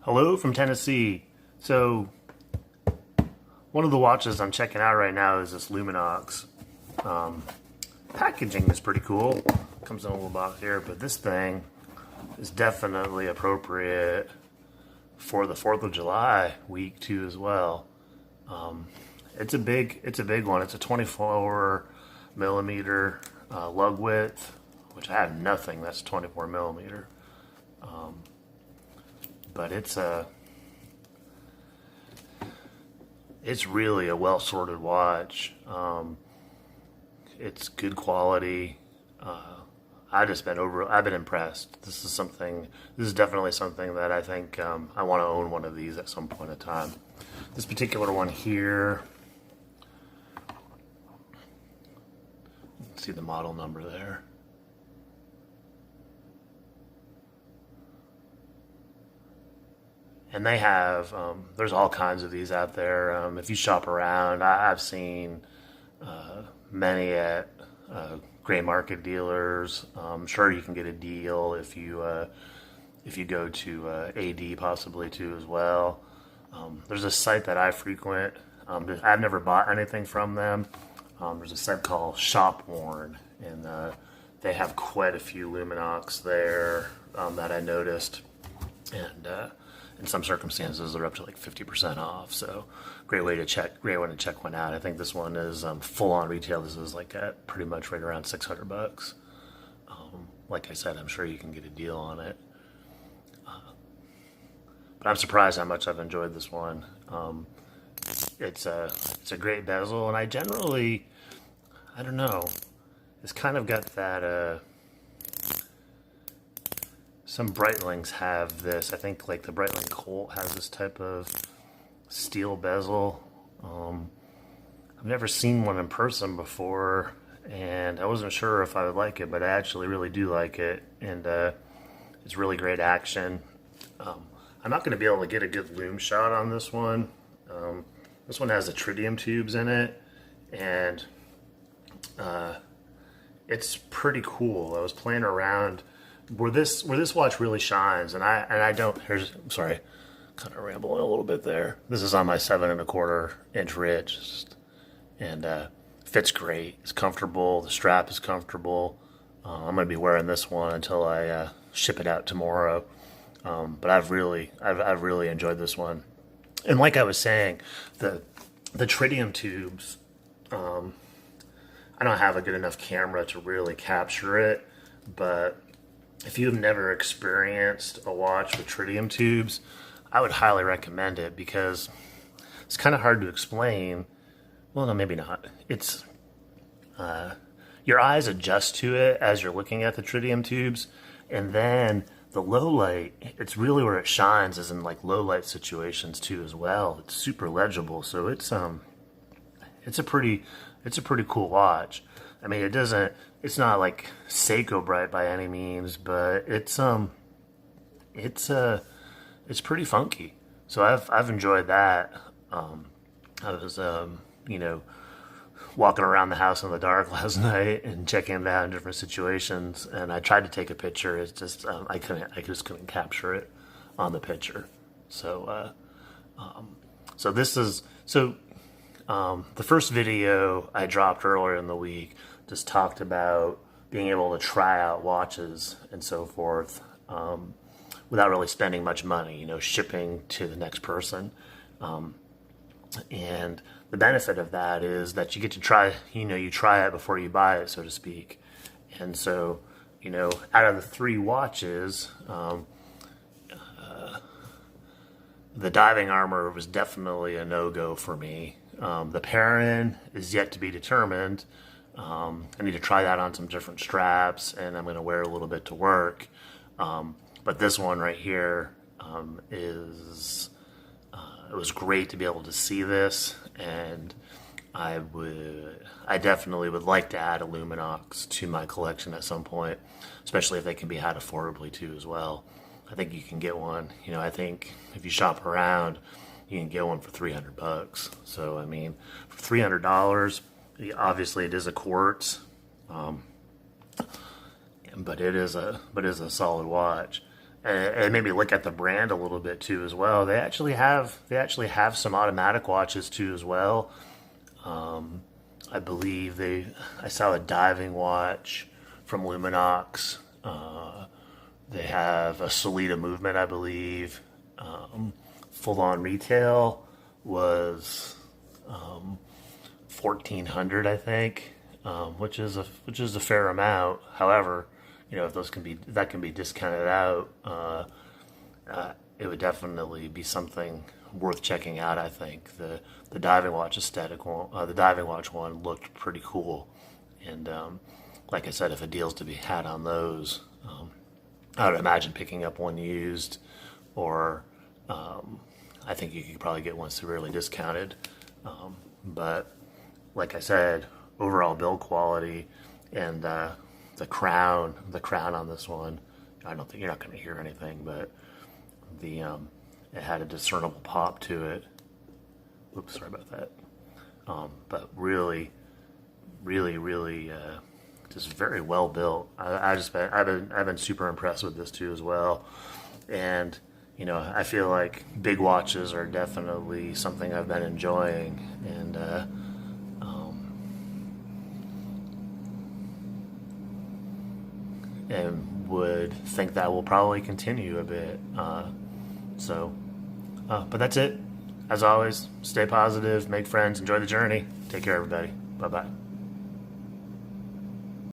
Hello from Tennessee. So one of the watches I'm checking out right now is this Luminox. Packaging is pretty cool. Comes in a little box here, but this thing is definitely appropriate for the 4th of July week too as well. It's a big one. It's a 24 millimeter lug width, which I have nothing that's 24 millimeter. But it's really a well sorted watch. It's good quality. I've been impressed. This is definitely something that I think I want to own one of these at some point in time. This particular one here, you can see the model number there. And they have, there's all kinds of these out there. If you shop around, I've seen many at gray market dealers. I'm sure you can get a deal if you go to AD possibly too as well. There's a site that I frequent. I've never bought anything from them. There's a site called Shopworn, and they have quite a few Luminox there that I noticed. And in some circumstances, they're up to like 50% off. So great way to check one out. I think this one is full on retail. This is like at pretty much right around $600. Like I said, I'm sure you can get a deal on it. But I'm surprised how much I've enjoyed this one. It's a great bezel, and I don't know, it's kind of got that. Some Breitlings have this. I think like the Breitling Colt has this type of steel bezel. I've never seen one in person before, and I wasn't sure if I would like it, but I actually really do like it, and it's really great action. I'm not going to be able to get a good lume shot on this one. This one has the tritium tubes in it, and it's pretty cool. I was playing around where this watch really shines, and I don't. Sorry, kind of rambling a little bit there. This is on my 7 1/4 inch wrist, and fits great. It's comfortable. The strap is comfortable. I'm gonna be wearing this one until I ship it out tomorrow. But I've really enjoyed this one. And like I was saying, the tritium tubes. I don't have a good enough camera to really capture it, but if you've never experienced a watch with tritium tubes, I would highly recommend it, because it's kind of hard to explain. Well, no, maybe not. It's your eyes adjust to it as you're looking at the tritium tubes, and then the low light, it's really where it shines is in like low light situations too as well. It's super legible, so it's a pretty cool watch. I mean, it's not like Seiko bright by any means, but it's pretty funky. So I've enjoyed that. I was walking around the house in the dark last night and checking it out in different situations, and I tried to take a picture. It's just I just couldn't capture it on the picture. So the first video I dropped earlier in the week just talked about being able to try out watches and so forth without really spending much money, shipping to the next person. And the benefit of that is that you get to try, you try it before you buy it, so to speak. And so, out of the 3 watches, the diving armor was definitely a no-go for me. The Perrin is yet to be determined. I need to try that on some different straps, and I'm going to wear a little bit to work. But this one right here it was great to be able to see this, and I definitely would like to add a Luminox to my collection at some point, especially if they can be had affordably too as well. I think you can get one. I think if you shop around, you can get one for $300. So I mean, for $300, obviously it is a quartz, but it is a solid watch. and maybe look at the brand a little bit too as well. They actually have some automatic watches too as well. I believe I saw a diving watch from Luminox. They have a Solita movement, I believe. Full on retail was 1,400, I think, which is a fair amount. However, if that can be discounted out, it would definitely be something worth checking out. I think the diving watch the diving watch one looked pretty cool, and like I said, if a deal's to be had on those, I would imagine picking up one used, or I think you could probably get one severely discounted. But like I said, overall build quality and the crown on this one, I don't think you're not going to hear anything, but it had a discernible pop to it. Oops, sorry about that. But really, really, really, just very well built. I've been super impressed with this too as well, and I feel like big watches are definitely something I've been enjoying, and would think that will probably continue a bit. But that's it. As always, stay positive, make friends, enjoy the journey. Take care, everybody. Bye bye.